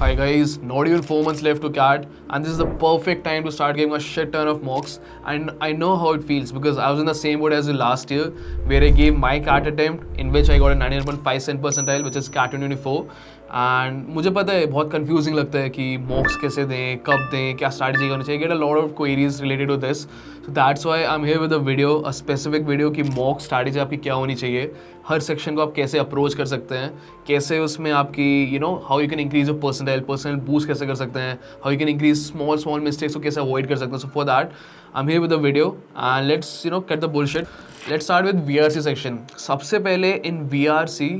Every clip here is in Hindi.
Hi guys, not even 4 months left to CAT, and this is the perfect time to start getting a shit ton of mocks. And I know how it feels because I was in the same boat as you last year, where I gave my CAT attempt, in which I got a 99.5 percentile, which is CAT 2024. And मुझे पता है बहुत कंफ्यूजिंग लगता है कि मॉक्स कैसे दें, कब दें, क्या स्ट्रैटेजी करनी चाहिए. Get a lot of queries related to this. So that's why I am here with a video, a specific video कि मॉक स्ट्रैटेजी आपकी क्या होनी चाहिए, हर सेक्शन को आप कैसे अप्रोच कर सकते हैं, कैसे उसमें आपकी how you can increase your personal boost कैसे कर सकते हैं, how you can increase small mistakes को कैसे अवॉइड कर सकते हैं. So for that I am here with a video and let's cut the bullshit. Let's start with VRC section. सबसे पहले इन VRC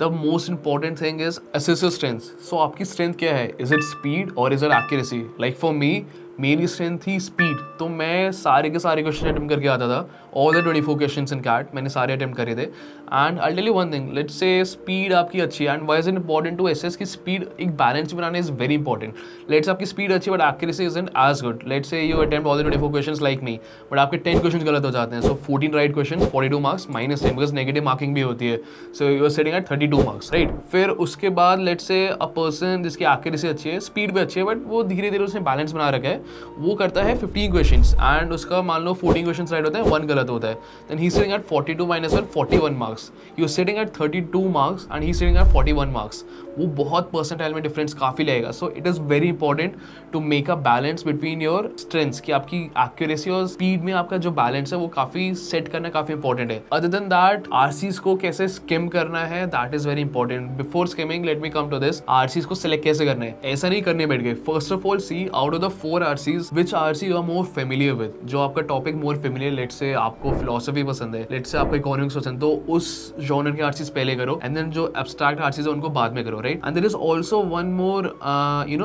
the most important thing is assess your strengths. So आपकी strength क्या है? Is it speed or is it accuracy? Like for me, मेरी स्ट्रेंथ थी स्पीड, तो मैं सारे के सारे क्वेश्चन अटेम्प्ट करके आता था. All the 24 questions in CAT मैंने सारे अटेम्प्ट करे थे. And I tell you one thing, let's say speed आपकी अच्छी है. And why is it important to assess की स्पीड एक बैलेंस बनाना इज वेरी इंपॉर्टेंट. लेट्स आपकी स्पीड अच्छी but accuracy isn't as good. Let's say you attempt all the 24 questions like me, but आपके 10 क्वेश्चन गलत हो जाते हैं. सो 14 right question, 42 marks minus 10 because negative marking भी होती है. So you are sitting at 32 marks right. फिर उसके बाद लेट्स से अ पर्सन जिसकी एक्यूरेसी अच्छी है, स्पीड भी अच्छी है, बट वो धीरे धीरे उसने बैलेंस बना रखा है, वो करता है 15 क्वेश्चंस एंड उसका मान लो 14 क्वेश्चंस राइट होते हैं, 1 गलत होता है. Then he sitting at 42 minus 1, 41 marks. You sitting at 32 marks and he sitting at 41 marks. वो बहुत परसेंटाइल में डिफरेंस काफ़ी लगेगा. So it is very important to make a balance between your strengths, कि आपकी एक्यूरेसी और स्पीड में आपका जो बैलेंस है वो काफ़ी सेट करना काफ़ी इंपॉर्टेंट है. अदर देन दैट RCs को कैसे स्किम करना है, that is very important. Before skimming let me come to this. RCs को सिलेक्ट कैसे करना है, ऐसा नहीं करने बैठ गए. First of all see out of the 4 RCs which RC you are more familiar with, जो आपका topic more familiar. Let's say आपको फिलोसफी पसंद है, लेट्स से आपको इकोनॉमिक्स पसंद, तो उस जॉनर के RCs पहले करो एंड देन जो एब्स्ट्रैक्ट RCs है उनको बाद में करो right. And there is also one more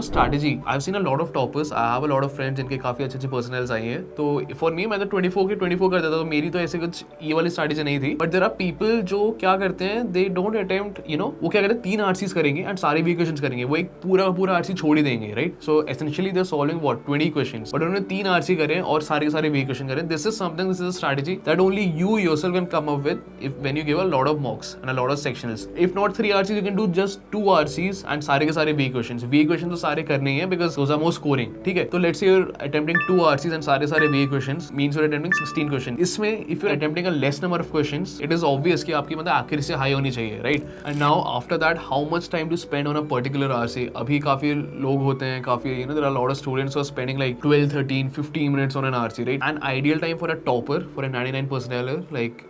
strategy. I've seen a lot of toppers. I have a lot of friends जिनके काफ़ी अच्छी अच्छी पर्सनल्स आई हैं. तो फॉर मी मैं तो 24 के 24 करता था, तो मेरी तो ऐसे कुछ ये वाली स्ट्रैटेजी नहीं थी. बट देयर आर पीपल जो क्या करते हैं, दे डोंट अटेम्प्ट वो क्या करते हैं, 3 RCs करेंगे एंड सारे भी क्वेश्चंस करेंगे. वो एक पूरा RC छोड़ ही देंगे right. So essentially they are solving what 20 questions, but उन्होंने 3 RC करें और सारे के सारे भी क्वेश्चन करें. This is a strategy that only you yourself can come up with if when you give a lot of mocks and a lot of sectionals. If not 3 RCs, you can do just 2 RCs and सारे के सारे वी क्वेश्चन तो सारे करने ही है because those are more scoring. ठीक है, तो let's say you are attempting 2 RCs and सारे सारे V questions means you are attempting 16 question. इसमें if you are attempting a less number of questions, it is obvious कि आपकी मतलब एक्यूरेसी हाई होनी चाहिए right. And now after that how much time to spend on a particular RC. अभी काफी लोग होते हैं, काफी there are lot of students who are spending like 12 13 15 minutes on an RC right. And ideal time for a topper, for a 99 percentiler, like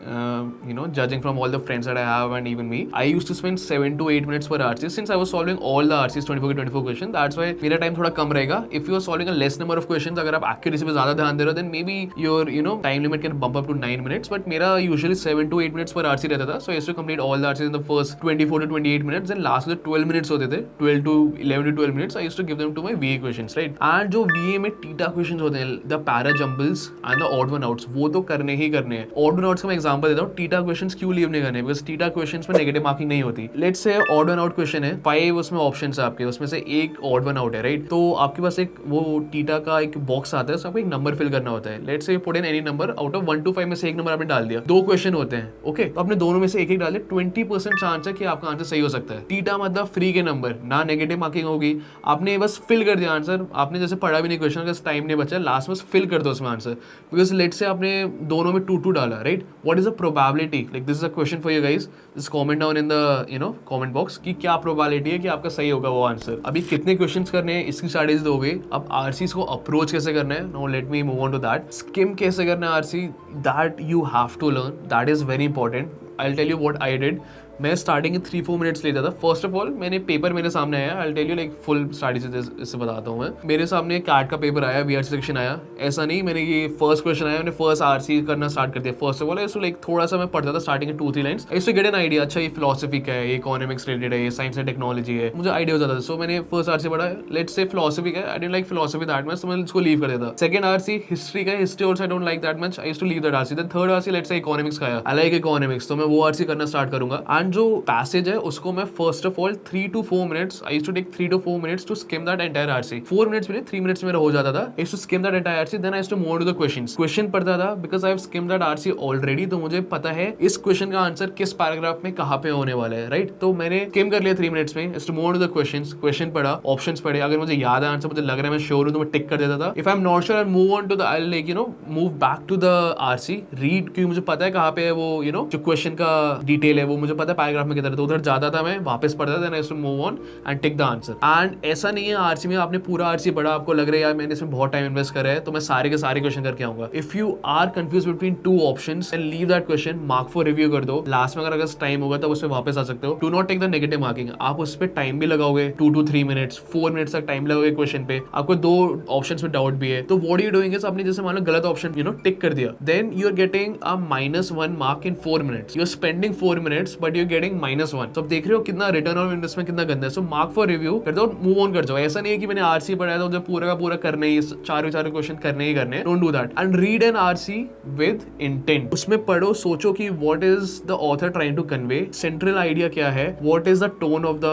judging from all the friends that I have and even me, I used to spend 7 to 8 minutes per RC since I was solving all the RCs 24 के 24 क्वेश्चन. दैट्स व्हाई मेरा टाइम थोड़ा कम रहेगा. If you are solving a less number of questions, अगर आप एक्यूरेसी पे ज्यादा ध्यान दे रहे हो, then may be your time limit can bump up to 9 minutes. But मेरा यूजुअली 7 to 8 minutes पर RC रहता था. So I used to complete all the RCs in the first 24 to 28 minutes. Then last में 12 minutes होते थे, 12 to 11 to 12 minutes. I used to give them to my VA questions right. And जो VA में टीटा क्वेश्चंस होते हैं, the para jumbles and the odd one outs, वो तो करने ही करने हैं. ऑड वन आउट्स का मैं एग्जांपल देता हूं. टीटा क्वेश्चंस क्यों लीव नहीं करने, बिकॉज़ टीटा क्वेश्चंस में नेगेटिव मार्किंग नहीं होती. Let's say odd one out question है, 5 उसमें ऑप्शंस है आपके, उसमें से एक ऑड वन आउट है राइट. तो आपके पास एक वो टीटा का एक बॉक्स आता है, उसमें आपको एक नंबर फिल करना होता है. Let's say you put in any number out of 1 to 5 में से एक नंबर आपने डाल दिया. 2 क्वेश्चन होते हैं ओके, तो आपने दोनों में से एक डाल दिया. 20% चांस है कि आपका आंसर सही हो सकता है. टीटा मतलब फ्री के नंबर, ना नेगेटिव मार्किंग होगी, आपने बस फिल कर दिया आंसर. आपने जैसे पढ़ा भी नहीं क्वेश्चन, अगर टाइम नहीं बचा, लास्ट में फिल कर दो उसमें आंसर. बिकॉज लेट्स से आपने दोनों में 2 2 डाला right. What is the probability, like this is a question for you guys, just comment down in the comment box कि क्या प्रोबेबिलिटी है कि आपका सही होगा वो आंसर. अभी कितने क्वेश्चंस करने हैं इसकी स्ट्रैटेजी दोगे. अब RCs को अप्रोच कैसे करना है, now let me move on to that. Skim कैसे करना है RC, that you have to learn, that is very important. I will tell you what I did. मैं स्टार्टिंग के 3-4 मिनट्स लेता था. फर्स्ट ऑफ ऑल मैंने पेपर मेरे सामने आया, I tell you like full strategy इससे बताता हूँ मैं. मेरे सामने कैट का पेपर आया, VRC सेक्शन आया. ऐसा नहीं मैंने ये फर्स्ट क्वेश्चन आया, मैंने फर्स्ट RC करना स्टार्ट कर दिया. फर्स्ट ऑफ ऑल इसको लाइक थोड़ा सा मैं पढ़ता था स्टार्टिंग के 2-3 लाइन्स, इससे गेट एन आइडिया. अच्छा ये फिलोसफी का है, ये इकोनॉमिक्स रिलेटेड है, ये साइंस एंड टेक्नोलॉजी है, मुझे आइडिया हो जाता था. सो मैंने फर्स्ट RC पढ़ा, लेट्स से फिलोसफी का है, आई don't like philosophy that much, तो मैं इसको लीव कर देता. सेकंड RC हिस्ट्री का है, history also I don't like that much, I used to leave that RC. Then third RC let's say economics का है, आई लाइक इकोनॉमिक्स, तो मैं वो RC करना स्टार्ट करूंगा. एंड एंड जो पैसेज है उसको मैं first of all 3 to 4 minutes, I used to take 3 to 4 minutes to skim that entire RC. 4 minutes में 3 minutes मेरा हो जाता था. I used to skim that entire RC, then I used to move on to the questions. Question पढ़ता था because I have skimmed that RC already, तो मुझे पता है इस क्वेश्चन का आंसर किस पैराग्राफ में कहाँ पे होने वाला है, राइट? तो मैंने स्किम कर लिया 3 minutes में. I used to move on to the questions. Question पढ़ा, ऑप्शंस पढ़े, अगर मुझे याद है आंसर, मुझे लग रहा है मैं श्योर हूँ, तो मैं टिक कर देता था. If I'm not sure, I'll move on to the, I'll like move back to the RC, read, क्योंकि मुझे पता है कहाँ पे है वो जो क्वेश्चन का डिटेल है वो मुझे पता है पैराग्राफ में किधर है, तो उधर जाता था मैं, वापस पढ़ता था, then I used to move on and take the answer. And ऐसा नहीं है आरसी में आपने पूरा आरसी पढ़ा, आपको लग रहा है यार मैंने इसमें बहुत टाइम इन्वेस्ट करा है तो मैं सारे के सारे क्वेश्चन करके आऊंगा. If you are confuse between two options and leave that question, mark for review कर दो. लास्ट में अगर टाइम होगा तब उस पर वापस आ सकते हो. Do not take the negative marking. आप उस पर टाइम भी लगाओगे 2 to 3 minutes, 4 minutes तक टाइम लगाओगे क्वेश्चन पे, आपको 2 ऑप्शंस में डाउट भी है, तो व्हाट यू डूइंग इज आपने जैसे मान लो गलत ऑप्शन टिक कर दिया, then you are getting a -1 mark in 4 minutes. You are spending 4 minutes but you are getting -1. तो आप देख रहे हो कितना रिटर्न ऑन इन्वेस्टमेंट कितना गंदा है. सो मार्क फॉर रिव्यू कर दो, मूव ऑन कर जाओ. ऐसा नहीं है कि मैंने आरसी पढ़ाया था मुझे पूरा का पूरा करना ही, चारों क्वेश्चन करने ही करने. Don't do that and read an RC with intent. उसमें पढ़ो, सोचो कि what is the author trying to convey, central idea क्या है, what is the tone of the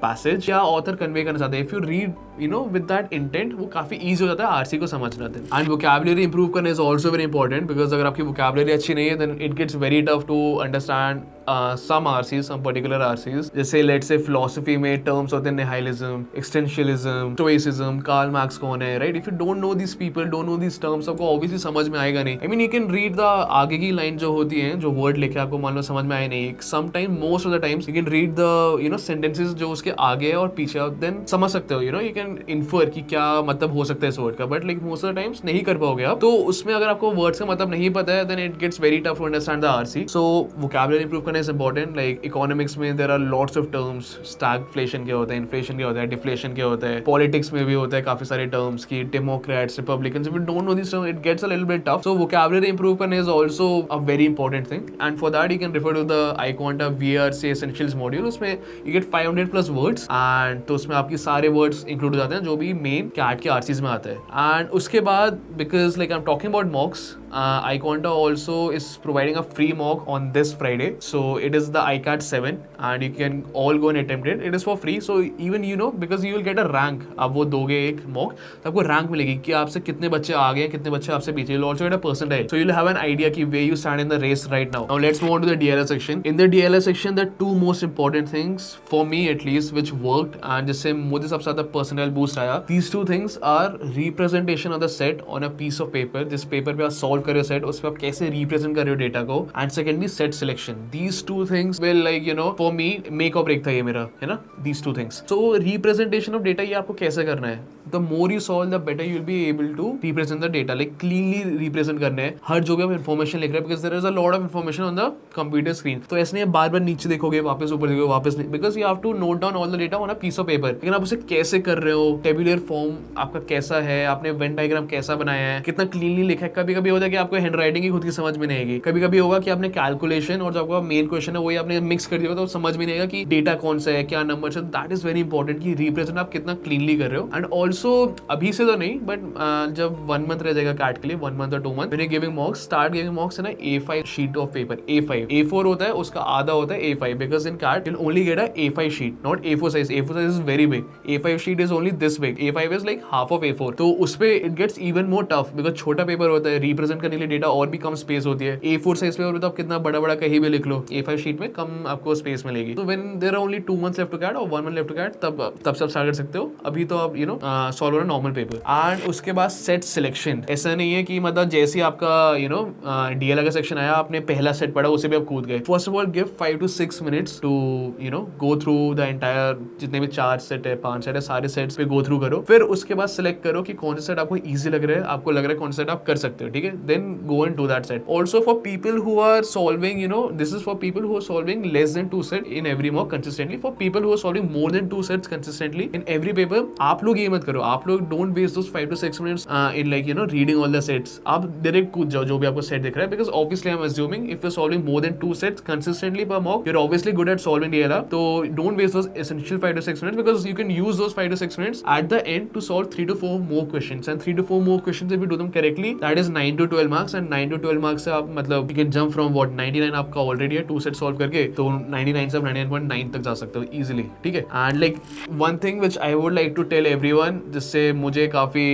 passage, क्या ऑथर कन्वे करना चाहते हैं. If you read with that intent, वो काफी ईजी हो जाता है आरसी को समझना. एंड वोकैबुलरी इंप्रूव करना is also very important, because अगर आपकी वोकैबुलरी अच्छी नहीं है then it gets very tough to understand some RCs, some particular RCs. जैसे let's say philosophy में terms होते हैं nihilism, existentialism, stoicism, Karl Marx कौन है, right? If you don't know these people, don't know these terms, आपको obviously समझ में आएगा नहीं. I mean you can read the आगे की line जो होती है, जो word लिखे आपको मान लो समझ में आए नहीं. Sometimes, most of the times, you can read the sentences जो उसके आगे है और पीछे है, then समझ सकते हो. You can infer कि क्या मतलब हो सकता है इस word का, but like most of the times नहीं कर पाओगे आप. तो उसमें अगर आपको words का मतलब नहीं पता है, then it gets very tough to understand the RC. So vocabulary improve is important. Like economics में there are lots of terms. Stagflation क्या होता है, inflation क्या होता है, deflation क्या होता है, politics में भी होता है काफी सारे terms की, Democrats, Republicans. If you don't know these terms, it gets a little bit tough. So vocabulary improve करना is also a very important thing. And for that you can refer to the iQuanta VRC Essentials module. उसमें you get 500 plus words and तो उसमें आपकी सारे words include हो जाते हैं जो भी main CAT के RCs में आते हैं. And उसके बाद because like I'm talking about mocks, iQuanta also is providing a free mock on this Friday. So it is the iCAT 7 and you can all go and attempt it. It is for free. So even because you will get a rank. आप वो दोगे एक mock तो आपको rank मिलेगी कि आपसे कितने बच्चे आगे हैं, कितने बच्चे आपसे पीछे. You'll also get a percentage. So you'll have an idea कि where you stand in the race right now. Now let's move on to the DLS section. In the DLS section, the two most important things for me at least which worked and जिससे मुझे सबसे ज़्यादा personal boost आया. These two things are representation of the set on a piece of paper. जिस paper पे आप solve कर रहे हो set, उस पे आप कैसे represent कर रहे हो data को. And secondly, set selection. These two things will like for me make or break था ये मेरा, है ना, these two things. So representation of data ये आपको कैसे करना है. The more you solve, the better you'll be able to represent the data. Like cleanly represent करना है हर जो भी आप information लिख रहे हैं, because there is a lot of information on the computer screen. तो ऐसे नहीं बार-बार नीचे देखोगे, वापस ऊपर देखोगे, वापस नहीं, because you have to note down all the data on a piece of paper. लेकिन आप उसे कैसे कर रहे हो, tabular form आपका कैसा है, आपने Venn diagram कैसा बनाया है, कितना cleanly लिखा है. कभी-कभी होता है कि आपको handwriting ही खुद की समझ में नहीं आएगी. कभी-कभी होगा कि आपने calculation और जो आपका main question है वही आपने mix कर दिया तो समझ में नहीं आएगा कि data कौन सा है, क्या नंबर है. That is very important कि represent आप कितना cleanly कर रहे हो. And also अभी से तो नहीं, but जब 1 month रह जाएगा CAT के लिए, 1 month और 2 month, when you're giving mocks, start giving mocks है ना A5 sheet of paper. A5, A4 होता है, उसका आधा होता है A5, because in CAT you'll only get a A5 sheet, not A4 size. A4 size is very big. A5 sheet is only this big. A5 is like half of A4. तो उसपे it gets even more tough because छोटा पेपर होता है, represent करने के लिए डेटा और भी कम स्पेस होती है. A4 साइज पेपर में तो आप कितना बड़ा कहीं भी लिख लो, A5 शीट में कम आपको स्पेस मिलेगी. तो when there are only 2 months left to CAT और 1 month left to CAT, तब सब स्टार्ट कर सकते हो. अभी तो आप सॉल्व करो नॉर्मल पेपर. एंड उसके बाद सेट सिलेक्शन. ऐसा नहीं है कि मतलब जैसे आपका DLR का सेक्शन आया, आपने पहला सेट पढ़ा उसे भी आप कूद गए. First of all give 5 to 6 minutes to go through the entire, जितने भी 4 सेट है 5 सेट है सारे सेट्स पे गो थ्रू करो. फिर उसके बाद सिलेक्ट करो कि कौन सा सेट आपको ईजी लग रहा है, आपको लग रहा है कौन सा सेट आप कर सकते हो, ठीक है. Then go and do that set. Also for people who are solving this is for people who are solving less than 2 set in every mock consistently. For people who are solving more than 2 sets consistently in every paper, आप लोग ये मत करो. आप लोग don't waste those 5 to 6 minutes in like reading all the sets. आप डायरेक्ट कूद जाओ जो भी आपको सेट दिख रहा है, because obviously I'm assuming if you're solving more than 2 sets consistently per mock, you're obviously good at solving DLR. So don't waste those essential 5 to 6 minutes, because you can use those 5 to 6 minutes at the end to solve 3 to 4 more questions. And 3 to 4 more questions, if you do them correctly, that is 9 to 12 marks and 9 to 12 marks से आप मतलब you can jump from what 99 आपका ऑलरेडी है 2 सेट सॉल्व करके, तो 99 से आप 99.9 तक जा सकते हो इजीली, ठीक है। And like one thing which I would like to tell everyone, जिससे मुझे काफी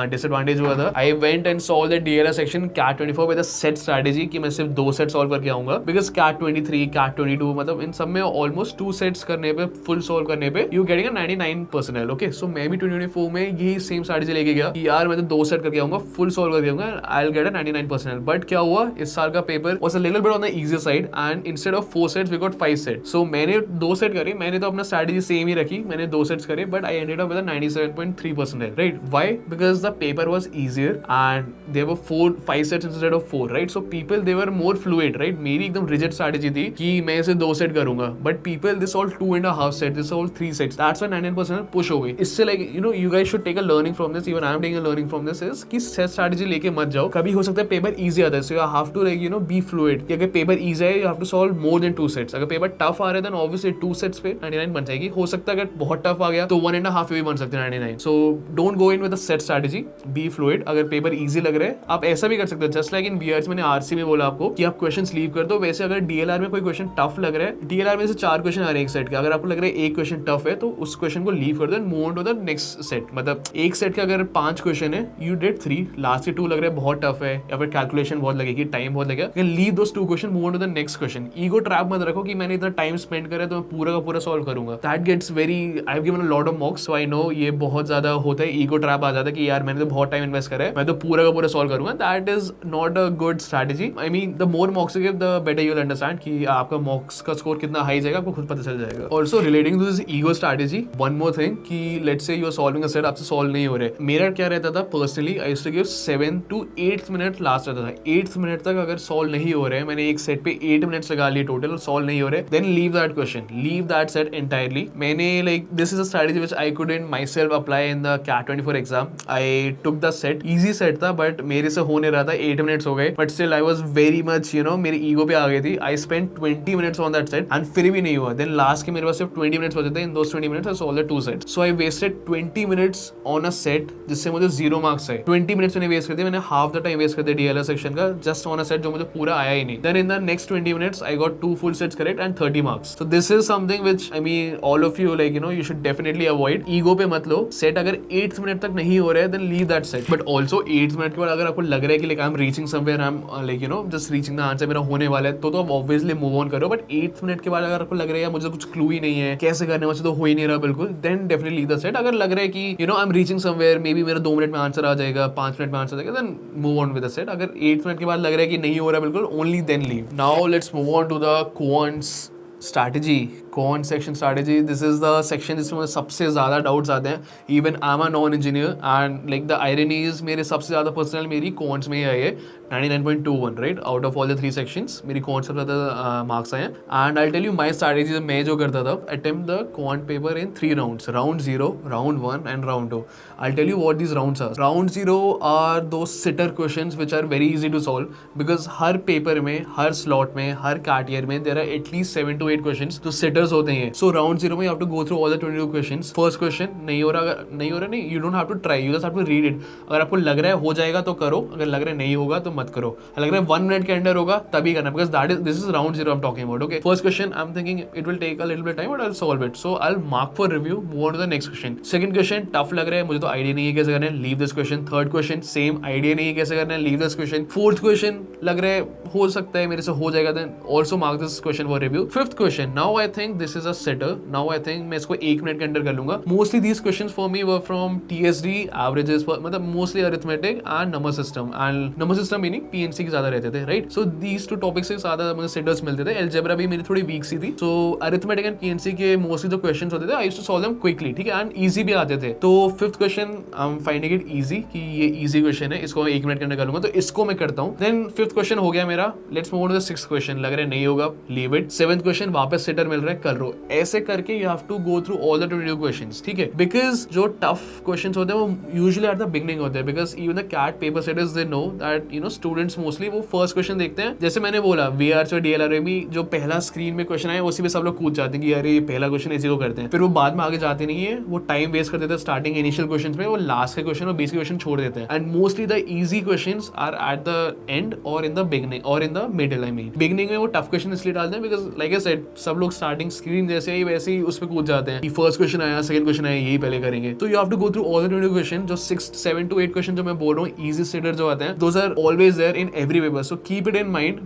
डिसएडवांटेज हुआ था, I went and solve the DLR section CAT 24 with a set strategy कि मैं सिर्फ 2 सेट सॉल्व करके आऊंगा, बिकॉज कैट 23 कैट 22 मतलब इन सब में ऑलमोस्ट 2 सेट्स करने पे फुल सॉल्व करने पे यू गेटिंग 99%। ओके, सो मैं भी 2024 में यही सेम स्ट्रेटजी लेके गया कि यार मैं तो 2 सेट करके आऊंगा, फुल सॉल्व करके आऊंगा, आई विल गेट 99%। बट क्या हुआ, इस साल का paper was a little bit on the easy side and instead of 4 sets we got 5 sets. So मैंने 2 सेट करे, मैंने तो अपना स्ट्रेटजी सेम ही रखी, मैंने 2 सेट्स करे, but I ended up with 97.3%, right? Why? Because the paper was easier and there were 5 sets instead of 4, right? So people they were more fluid, right? मेरी एकदम rigid strategy थी कि मैं इसे 2 सेट करूंगा, but people this all 2.5 sets, this all 3 sets, that's why 99% push हो गई। इससे like you guys should take a learning from this, even I am taking a learning from this is कि set strategy लेके मत जाओ, कभी हो सकता है पेपर easy आता है, so you have to like be fluid कि अगर पेपर easy है you have to solve more than 2 sets, अगर पेपर tough आ रहा है then obviously 2 sets पे 99 बन जाएगी, हो सकता है अगर बहुत tough आ गया तो 1.5 भी बन सकते हैं 99। so don't go in with a set strategy, be fluid। अगर पेपर इजी लग रहा है आप ऐसा भी कर सकते हो, जस्ट लाइक इन वीआरसी मैंने आरसी में बोला आपको कि आप क्वेश्चन लीव कर दो, वैसे अगर डीएलआर में कोई क्वेश्चन टफ लग रहा है, डीएलआर में से 4 क्वेश्चन आ रहे हैं एक सेट के, अगर आपको लग रहा है एक क्वेश्चन टफ है तो उस क्वेश्चन को लीव कर दो and move on to the next set. मतलब एक सेट के अगर 5 क्वेश्चन है, यू डिड 3, लास्ट के 2 लग रहे हैं बहुत टफ है या फिर कैलकुलेशन बहुत लगेगी, टाइम बहुत लगेगा, leave those 2 question, move on to the next question. Ego trap मत रखो कि मैंने इतना टाइम स्पेंड करा तो मैं पूरा का पूरा सॉल्व करूंगा, that gets very, I have given a lot of mocks, so I know ये बहुत ज्यादा होता है, ईगो ट्रैप आ जाता है कि यार मैंने तो बहुत टाइम इन्वेस्ट करा है, मैं तो पूरा का पूरा सॉल्व करूंगा, that is not a good strategy. I mean the more मॉक्स you give the better you will understand कि आपका मॉक्स का स्कोर कितना हाई जाएगा, आपको खुद पता चल जाएगा। Also relating to this ego strategy, one more thing कि let's say you are solving a set, आपसे सॉल्व नहीं हो रहे, मेरा क्या रहता था personally, I used to give 7 to 8 minute last रहता था, 8 मिनट तक अगर सॉल्व नहीं हो रहे, मैंने एक सेट पे 8 मिनट्स लगा लिए टोटल और सॉल्व नहीं हो रहे, then leave that question, leave that set entirely. मैंने like this is a strategy which I couldn't myself apply in the CAT 24 exam. I took the set, easy set था बट मेरे से होने रहा था, 8 मिनट्स हो गए, but still I was very much मेरी ईगो पे आ गई थी, I spend 20 minutes on that set and फिर भी नहीं हुआ, देन लास्ट के मेरे पास सिर्फ 20 मिनट्स बचे थे, in those 20 minutes I solved the 2 sets, so I wasted 20 minutes on a set जिससे मुझे 0 मार्क्स आए। 20 मिनट्स मैंने वेस्ट कर दिए, मैंने हाफ द टाइम वेस्ट कर दिया डीएलआर सेक्शन का जस्ट ऑन अ सेट जो मुझे पूरा आया ही नहीं। Then in the next 20 minutes I got 2 full sets correct and 30 marks. So this is something which I mean all of you like you should definitely avoid, ego पे मत लो, सेट अगर 8th मिनट तक नहीं हो रहा है then leave that set, but also 8th minute के बाद अगर आपको लग रहा है कि like I am reaching somewhere, I am like just reaching the answer, मेरा होने वाला है, तो आप ऑब्वियसली मूव ऑन करो, बट 8th मिनट के बाद अगर आपको लग रहा है मुझे कुछ क्लू ही नहीं है कैसे करने, मुझे तो हो ही नहीं रहा बिल्कुल, then definitely leave the set. अगर लग रहा है कि I am reaching somewhere, maybe मेरा 2 मिनट में आंसर आ जाएगा, 5 मिनट में आंसर आ जाएगा, then move on with the set. अगर 8th मिनट के बाद लग रहा है कि नहीं हो रहा बिल्कुल, only then leave. Now let's move on to the quants strategy, quant section strategy. This is the section जिसमें सबसे ज़्यादा डाउट्स आते हैं, even I am a non engineer and like the irony is मेरे सबसे ज़्यादा पर्सनल मेरी क्वांट्स में ही आई है 99.21, right? Out of all the 3 sections मेरी क्वांट्स सबसे ज़्यादा मार्क्स आए हैं। And I tell you my strategy, मैं जो करता था, attempt the quant paper in 3 rounds, round 0, round 1 and round 2। I tell you what these rounds are. Round 0 are दो sitter questions which are very easy to solve, because हर पेपर में, हर स्लॉट में, हर कैट ईयर में there are at least 7 to 8 questions जो सिटर्स होते हैं। सो राउंड 0 में you have to go through all the 22 questions. First question नहीं हो रहा, नहीं, you don't have to try, you just have to read it. अगर आपको लग रहा है हो जाएगा तो करो, अगर लग रहा है नहीं होगा तो मत करो, लग रहा है 1 मिनट के अंदर होगा तभी करना, because that is, this is round 0 I am talking about. Okay, first question I am thinking it will take a little bit time but I will solve it, so I will mark for review, move on to the next question. Second question tough लग रहा है, मुझे तो आइडिया नहीं है कैसे करना है, leave this question. Third question same, idea नहीं है कैसे करना है, leave this question. Fourth question लग रहा है हो सकता है मेरे से हो जाएगा, then also mark this question for review. Fifth question, now I think this is a setter, now I think मैं इसको 1 मिनट के अंदर कर लूंगा। Mostly these questions for me were from TSD averages, मतलब mostly arithmetic and number system, and number system meaning PNC के ज्यादा रहते थे, राइट? सो दीज 2 टॉपिक्स से ज्यादा मुझे सेटर्स मिलते थे। अलजेब्रा भी मेरी थोड़ी वीक सी थी, सो अरिथमेटिक एंड PNC के मोस्टली जो क्वेश्चंस होते थे I used to solve them quickly, ठीक है, एंड इजी भी आते थे। तो fifth question I am finding it easy कि ये इजी क्वेश्चन है, इसको मैं 1 मिनट के अंदर कर लूंगा, तो इसको मैं करता हूँ। देन फिफ्थ क्वेश्चन हो गया मेरा, let's move on to the sixth question, लग रहा है नहीं होगा, लीव इट। सेवंथ क्वेश्चन वापस सेटर मिल रहा है, कर लो, ऐसे करके you have to go through all the 22 questions, ठीक है? बिकॉज जो टफ क्वेश्चंस होते हैं वो यूजुअली एट द बिगनिंग होते हैं, because even the CAT paper setters they know that you know students mostly वो फर्स्ट क्वेश्चन देखते हैं। जैसे मैंने बोला वीआर और डीएलआर में जो पहला स्क्रीन में क्वेश्चन आया उसी पे सब लोग कूद जाते हैं कि अरे ये पहला क्वेश्चन इसी को करते हैं, फिर वो बाद में आगे जाते नहीं है, वो टाइम वेस्ट कर देते हैं स्टार्टिंग इनिशियल क्वेश्चन में, वो लास्ट के क्वेश्चन और बेसिक क्वेश्चन छोड़ देते हैं। And mostly the easy questions are at the end और इन द बिगनिंग और in the middle. I mean beginning में वो टफ क्वेश्चन इसलिए डालते हैं बिकॉज लाइक आई सेड सब लोग स्टार्टिंग स्क्रीन जैसे ही वैसे ही उस पर कूद जाते हैं कि फर्स्ट क्वेश्चन आया सेकंड क्वेश्चन आया यही पहले करेंगे। तो you have to go through all the 22 question. जो 6, 7 to 8 क्वेश्चन जो मैं बोल रहा हूँ इजी स्टेटर जो आते हैं, those are always there in every paper. So keep it in mind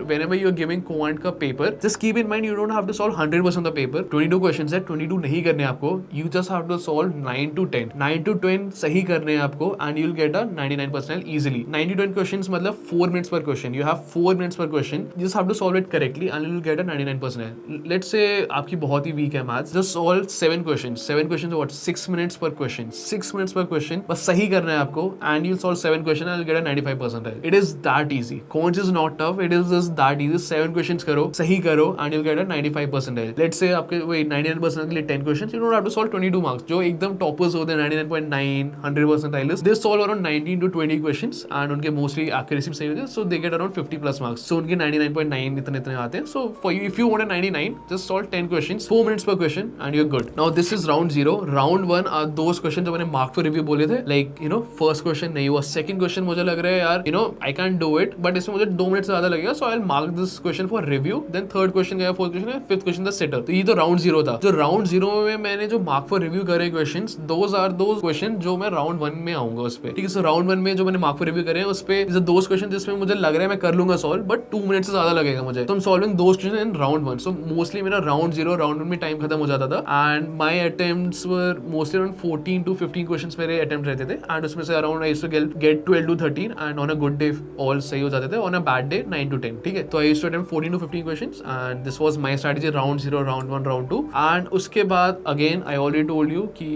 whenever you are giving quant का पेपर, just keep in mind you don't have to solve 100% of the paper। 22 questions है, 22 नहीं करने आपको, you just have to solve 9 to 10 9 to 10 सही करने हैं आपको and you'll get a 99% easily। 9 to 10 questions मतलब 4 minutes per question, you have 4 minutes per question, you just have to solve it correctly and you'll get a 99%। let's say आपकी बहुत ही weak है maths, just solve 7 questions what 6 minutes per question, 6 minutes per question बस सही करना है आपको and you'll solve 7 questions and you'll get a 95%। it is that easy, quant is not tough, it is just that easy। 7 questions करो, सही करो and you'll get a 95%। let's say आपके वही 99% के लिए 10 questions, you don't have to solve 22 marks। जो एकदम टॉपर्स होते हैं 99.9 100% they solve around 19 to 20 questions and उनके mostly accuracy सही होती है, so they get around 50+ marks। so उनके 99.9 इतने आते हैं। so for you if you want a 99 just solve 10 questions 4 minutes per question and you're good। now this is round 0। round 1 are those questions जो मैंने mark for review बोले थे, like you know first question नहीं हुआ, second question मुझे लग रहा है यार you know I can't do it but इसमें मुझे 2 मिनट से ज्यादा लगेगा, so I'll mark this question for review। then third question गया, fourth question गया, fifth question the sitter। तो ये तो round 0 था। जो round 0 में मैंने जो mark for review करे questions, those are those questions जो मैं round 1 में आऊंगा उस पे, ठीक है? so round 1 में जो मैंने mark for review करे हैं उस पे those questions जिसमें मुझे लग रहा है मैं कर लूंगा solve but 2 मिनट से ज्यादा लगेगा मुझे, तो I'm solving those questions in round 1। so mostly मेरा round 0 round 1 में टाइम खत्म हो जाता था and my attempts were mostly around 14 to 15 questions मेरे attempt रहते थे and उसमें से around I used to get 12 to 13 and on a good day all सही हो जाते थे, on a bad day 9 to 10, ठीक है? तो I used to attempt 14 to 15 questions and this was my strategy round 0 round 1 round 2। and उसके बाद again I already told you कि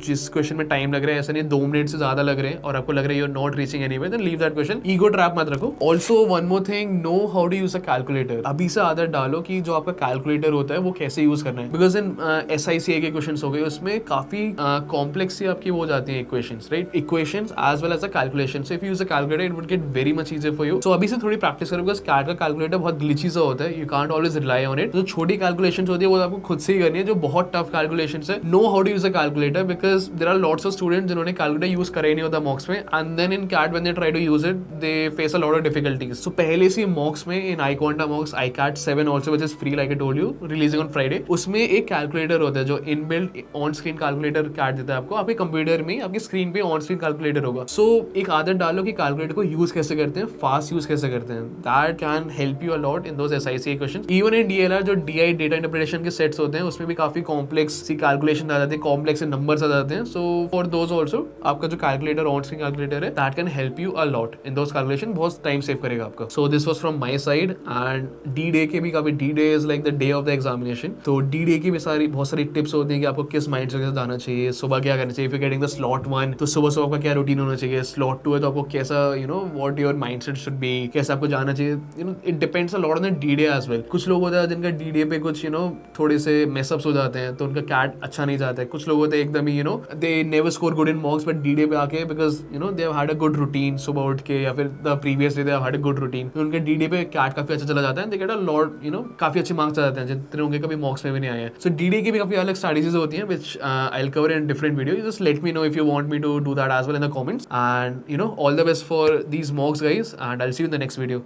जिस क्वेश्चन में टाइम लग रहा है ऐसा नहीं 2 मिनट से ज्यादा लग रहे हैं और आपको लग रहा है you're not reaching anywhere then leave that question। Ego trap मत रखो। also one more thing, know how to use a calculator। अभी से आदत डालो कि जो आपका कैलकुलेटर होता है वो कैसे यूज करना है, बिकॉज इन SICA के क्वेश्चंस हो गए उसमें काफी कॉम्प्लेक्स सी आपकी वो जाती है equations, right? Equations as well as the calculation. So if you use a calculator it would get very much easier for you. So अभी से थोड़ी प्रैक्टिस करो, बिकॉज कैट का कैलकुलेटर बहुत ग्लिची सा होता है, you can't always rely on it. जो छोटी कैलकुलेशंस होती है वो आपको खुद से ही करनी है, जो बहुत टफ कैलकुलेशंस है know how to use a calculator, because there are lots of students जिन्होंने कैलकुलेटर यूज करा ही नहीं होता मॉक्स में and then in CAT when they try to use it they face a lot of difficulties. So पहले से मॉक्स में in iQuanta mocks iCat 7 also which is free like I told you releasing on Friday, उसमें एक कैलकुलेटर होता है जो inbuilt on screen calculator CAT देता है आपको, आपके कंप्यूटर में आपकी स्क्रीन पे ऑन स्क्रीन कैलकुलेटर होगा। सो एक आदत डालो कि कैलकुलेटर को यूज कैसे करते हैं, फास्ट यूज कैसे करते हैं, that can help you a lot in those SICA questions. Even in DLR जो DI डेटा इंटरप्रिटेशन के सेट्स होते हैं उसमें भी काफी कॉम्प्लेक्स सी कैलकुलेशन आ जाते हैं, कॉम्प्लेक्स नंबर्स आ जाते हैं। सो फॉर दोज आल्सो आपका जो कैलकुलेटर ऑन स्क्रीन कैलकुलेटर है that can help you a lot in those calculation, बहुत टाइम सेव करेगा आपका। So this was from my side and D-Day के भी काफी D-Day is like the day of the examination. तो D-Day की भी बहुत सारी टिप्स होती हैं कि आपको किस माइंड से जाना चाहिए, सुबह क्या करना चाहिए। If you getting the slot 1 तो सुबह सुबह का क्या रूटीन होना चाहिए, स्लॉट 2 है तो आपको कैसा you know what your mindset should be, कैसे आपको जाना चाहिए, you know it depends a lot on the D-Day as well. कुछ लोग होते हैं जिनका D-Day पे कुछ यू नो थोड़े से मेसअप्स हो जाते हैं तो उनका कैट अच्छा नहीं जाता है। कुछ लोग होते हैं एकदम ही you know they never score good in mocks but D-Day पे आके because you know they have had a good routine सुबह उठ के या फिर the previous day they have had a good routine, तो उनके D-Day पे कैट काफी अच्छा चला जाता है, they get a lot you know काफी अच्छे मार्क्स आ जाते हैं जितने उनके कभी मॉक्स में भी नहीं आए हैं। सो D-Day की भी काफी अलग स्ट्रैटेजीज होती हैं which I will cover in different video. Just let me know if you want me to do that as well in the comments and you know all the best for these mocks guys and I will see you in the next video.